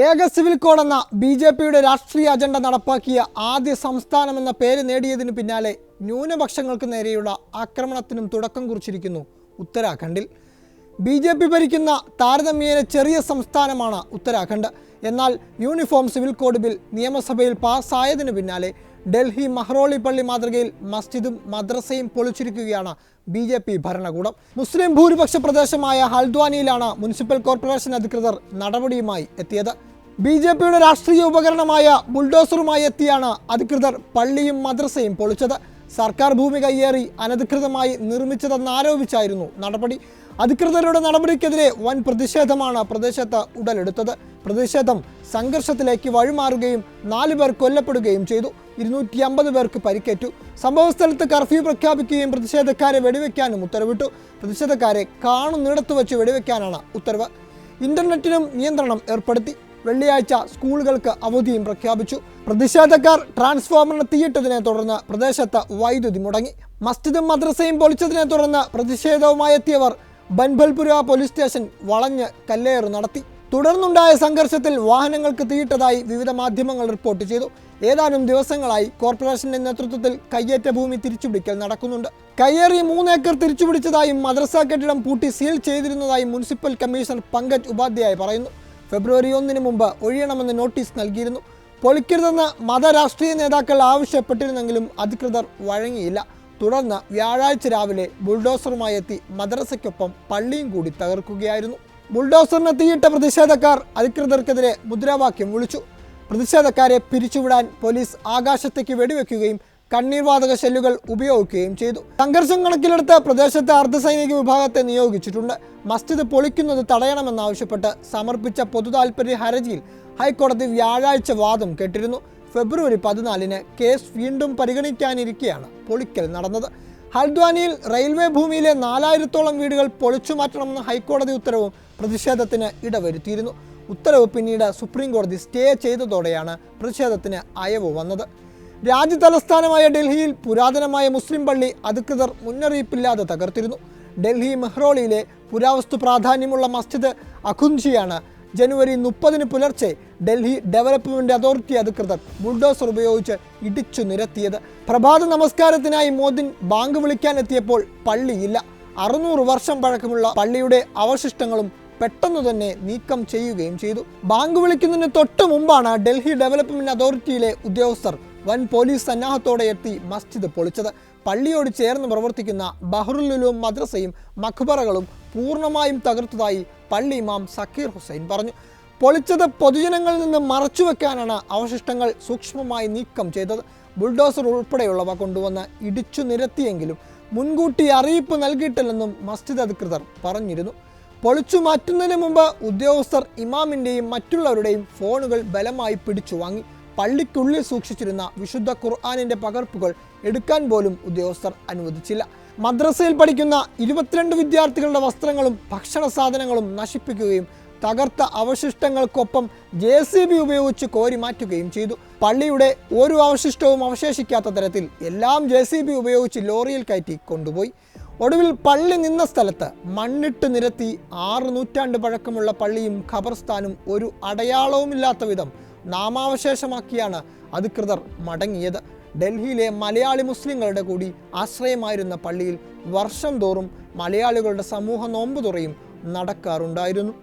ഏക civil code എന്ന ബി.ജെ.പിയുടെ രാഷ്ട്രീയ അജണ്ട നടപ്പാക്കിയ ആദ്യ സംസ്ഥാനമെന്ന പേര് നേടിയതിനു പിന്നാലെ ന്യൂനപക്ഷങ്ങൾക്ക് നേരെയുള്ള ആക്രമണത്തിനും തുടക്കം കുറിച്ചിരിക്കുന്നു ഉത്തരാഖണ്ഡിൽ. ബി.ജെ.പി ഭരിക്കുന്ന താരതമ്യേന ചെറിയ സംസ്ഥാനമാണ് ഉത്തരാഖണ്ഡ്. എന്നാൽ യൂണിഫോം സിവിൽ കോഡ് ബിൽ നിയമസഭയിൽ പാസ്സായതിനു പിന്നാലെ ഡൽഹി മഹ്റോളി പള്ളി മാതൃകയിൽ മസ്ജിദും മദ്രസയും പൊളിച്ചിരിക്കുകയാണ് ബി.ജെ.പി ഭരണകൂടം. മുസ്ലിം ഭൂരിപക്ഷ പ്രദേശമായ ഹൽദ്വാനിയിലാണ് മുനിസിപ്പൽ കോർപ്പറേഷൻ അധികൃതർ നടപടിയുമായി എത്തിയത്. ബി.ജെ.പിയുടെ രാഷ്ട്രീയ ഉപകരണമായ ബുൾഡോസറുമായി എത്തിയാണ് അധികൃതർ പള്ളിയും മദ്രസയും പൊളിച്ചത്. സർക്കാർ ഭൂമി കയ്യേറി അനധികൃതമായി നിർമ്മിച്ചതെന്നാരോപിച്ചായിരുന്നു നടപടി. അധികൃതരുടെ നടപടിക്കെതിരെ വൻ പ്രതിഷേധമാണ് പ്രദേശത്ത് ഉടലെടുത്തത്. പ്രതിഷേധം സംഘർഷത്തിലേക്ക് വഴിമാറുകയും 4 പേർ കൊല്ലപ്പെടുകയും ചെയ്തു. 250 പേർക്ക് പരിക്കേറ്റു. സംഭവസ്ഥലത്ത് കർഫ്യൂ പ്രഖ്യാപിക്കുകയും പ്രതിഷേധക്കാരെ വെടിവെക്കാനും ഉത്തരവിട്ടു. പ്രതിഷേധക്കാരെ കാണുന്നിടത്ത് വെച്ച് വെടിവെക്കാനാണ് ഉത്തരവ്. ഇന്റർനെറ്റിനും നിയന്ത്രണം ഏർപ്പെടുത്തി. വെള്ളിയാഴ്ച സ്കൂളുകൾക്ക് അവധിയും പ്രഖ്യാപിച്ചു. പ്രതിഷേധക്കാർ ട്രാൻസ്ഫോമറിന് തീയിട്ടതിനെ തുടർന്ന് പ്രദേശത്ത് വൈദ്യുതി മുടങ്ങി. മസ്ജിദും മദ്രസയും പൊളിച്ചതിനെ തുടർന്ന് പ്രതിഷേധവുമായി എത്തിയവർ ബൻഭൽപുര പോലീസ് സ്റ്റേഷൻ വളഞ്ഞ് കല്ലേറ് നടത്തി. തുടർന്നുണ്ടായ സംഘർഷത്തിൽ വാഹനങ്ങൾക്ക് തീയിട്ടതായി വിവിധ മാധ്യമങ്ങൾ റിപ്പോർട്ട് ചെയ്തു. ഏതാനും ദിവസങ്ങളായി കോർപ്പറേഷന്റെ നേതൃത്വത്തിൽ കയ്യേറ്റ ഭൂമി തിരിച്ചുപിടിക്കൽ നടക്കുന്നുണ്ട്. കയ്യേറിയ 3 ഏക്കർ തിരിച്ചുപിടിച്ചതായും മദ്രസ കെട്ടിടം പൂട്ടി സീൽ ചെയ്തിരുന്നതായും മുനിസിപ്പൽ കമ്മീഷണർ പങ്കജ് ഉപാധ്യായ പറയുന്നു. ഫെബ്രുവരി 1 മുമ്പ് ഒഴിയണമെന്ന് നോട്ടീസ് നൽകിയിരുന്നു. പൊളിക്കരുതെന്ന് മതരാഷ്ട്രീയ നേതാക്കൾ ആവശ്യപ്പെട്ടിരുന്നെങ്കിലും അധികൃതർ വഴങ്ങിയില്ല. തുടർന്ന് വ്യാഴാഴ്ച രാവിലെ ബുൾഡോസറുമായി എത്തി മദ്രസയ്ക്കൊപ്പം പള്ളിയും കൂടി തകർക്കുകയായിരുന്നു. ബുൾഡോസറിന് തീയിട്ട പ്രതിഷേധക്കാർ അധികൃതർക്കെതിരെ മുദ്രാവാക്യം വിളിച്ചു. പ്രതിഷേധക്കാരെ പിരിച്ചുവിടാൻ പോലീസ് ആകാശത്തേക്ക് വെടിവെക്കുകയും കണ്ണീർവാതക ഷെല്ലുകൾ ഉപയോഗിക്കുകയും ചെയ്തു. സംഘർഷം കണക്കിലെടുത്ത് പ്രദേശത്തെ അർദ്ധസൈനിക വിഭാഗത്തെ നിയോഗിച്ചിട്ടുണ്ട്. മസ്ജിദ് പൊളിക്കുന്നത് തടയണമെന്നാവശ്യപ്പെട്ട് സമർപ്പിച്ച പൊതുതാൽപര്യ ഹർജിയിൽ ഹൈക്കോടതി വ്യാഴാഴ്ച വാദം കേട്ടിരുന്നു. ഫെബ്രുവരി 14 കേസ് വീണ്ടും പരിഗണിക്കാനിരിക്കെയാണ് പൊളിക്കൽ നടന്നത്. ഹൽദ്വാനിയിൽ റെയിൽവേ ഭൂമിയിലെ 4000-ഓളം വീടുകൾ പൊളിച്ചു മാറ്റണമെന്ന ഹൈക്കോടതി ഉത്തരവും പ്രതിഷേധത്തിന് ഇടവരുത്തിയിരുന്നു. ഉത്തരവ് പിന്നീട് സുപ്രീം കോടതി സ്റ്റേ ചെയ്തതോടെയാണ് പ്രതിഷേധത്തിന് അയവ് വന്നത്. രാജ്യതലസ്ഥാനമായ ഡൽഹിയിൽ പുരാതനമായ മുസ്ലിം പള്ളി അധികൃതർ മുന്നറിയിപ്പില്ലാതെ തകർത്തിരുന്നു. ഡൽഹി മെഹ്റോളിയിലെ പുരാവസ്തു പ്രാധാന്യമുള്ള മസ്ജിദ് അഖുൻജിയാണ് ജനുവരി 30 പുലർച്ചെ ഡൽഹി ഡെവലപ്മെന്റ് അതോറിറ്റി അധികൃതർ ബുൾഡോസർ ഉപയോഗിച്ച് ഇടിച്ചു നിരത്തിയത്. പ്രഭാത നമസ്കാരത്തിനായി മോദിൻ ബാങ്ക് വിളിക്കാനെത്തിയപ്പോൾ പള്ളിയില്ല. 600 വർഷം പഴക്കമുള്ള പള്ളിയുടെ അവശിഷ്ടങ്ങളും പെട്ടെന്ന് തന്നെ നീക്കം ചെയ്യുകയും ചെയ്തു. ബാങ്ക് വിളിക്കുന്നതിന് തൊട്ട് മുമ്പാണ് ഡൽഹി ഡെവലപ്മെന്റ് അതോറിറ്റിയിലെ ഉദ്യോഗസ്ഥർ വൻ പോലീസ് സന്നാഹത്തോടെ എത്തി മസ്ജിദ് പൊളിച്ചത്. പള്ളിയോട് ചേർന്ന് പ്രവർത്തിക്കുന്ന ബഹ്റുൽ ഉലൂം മദ്രസയും മഖ്ബറകളും പൂർണ്ണമായും തകർത്തതായി പള്ളി ഇമാം സക്കീർ ഹുസൈൻ പറഞ്ഞു. പൊളിച്ചത് പൊതുജനങ്ങളിൽ നിന്ന് മറച്ചുവെക്കാനാണ് അവശിഷ്ടങ്ങൾ സൂക്ഷ്മമായി നീക്കം ചെയ്തത്. ബുൾഡോസർ ഉൾപ്പെടെയുള്ളവ കൊണ്ടുവന്ന് ഇടിച്ചു നിരത്തിയെങ്കിലും മുൻകൂട്ടി അറിയിപ്പ് നൽകിയിട്ടില്ലെന്നും മസ്ജിദ് അധികൃതർ പറഞ്ഞിരുന്നു. പൊളിച്ചു മാറ്റുന്നതിന് മുമ്പ് ഉദ്യോഗസ്ഥർ ഇമാമിൻ്റെയും മറ്റുള്ളവരുടെയും ഫോണുകൾ ബലമായി പിടിച്ചു വാങ്ങി. പള്ളിക്കുള്ളിൽ സൂക്ഷിച്ചിരുന്ന വിശുദ്ധ ഖുർആനിൻ്റെ പകർപ്പുകൾ എടുക്കാൻ പോലും ഉദ്യോഗസ്ഥർ അനുവദിച്ചില്ല. മദ്രസയിൽ പഠിക്കുന്ന 22 വിദ്യാർത്ഥികളുടെ വസ്ത്രങ്ങളും ഭക്ഷണ സാധനങ്ങളും നശിപ്പിക്കുകയും തകർത്ത അവശിഷ്ടങ്ങൾക്കൊപ്പം JCB ഉപയോഗിച്ച് കോരി മാറ്റുകയും ചെയ്തു. പള്ളിയുടെ ഒരു അവശിഷ്ടവും അവശേഷിക്കാത്ത തരത്തിൽ എല്ലാം JCB ഉപയോഗിച്ച് ലോറിയിൽ കയറ്റി കൊണ്ടുപോയി. ഒടുവിൽ പള്ളി നിന്ന സ്ഥലത്ത് മണ്ണിട്ട് നിരത്തി 6 നൂറ്റാണ്ട് പഴക്കമുള്ള പള്ളിയും ഖബർസ്ഥാനും ഒരു അടയാളവുമില്ലാത്ത വിധം നാമാവശേഷമാക്കിയാണ് അധികൃതർ മടങ്ങിയത്. ഡൽഹിയിലെ മലയാളി മുസ്ലിങ്ങളുടെ കൂടി ആശ്രയമായിരുന്ന പള്ളിയിൽ വർഷം തോറും മലയാളികളുടെ സമൂഹ നോമ്പ് തുറയും നടക്കാറുണ്ടായിരുന്നു.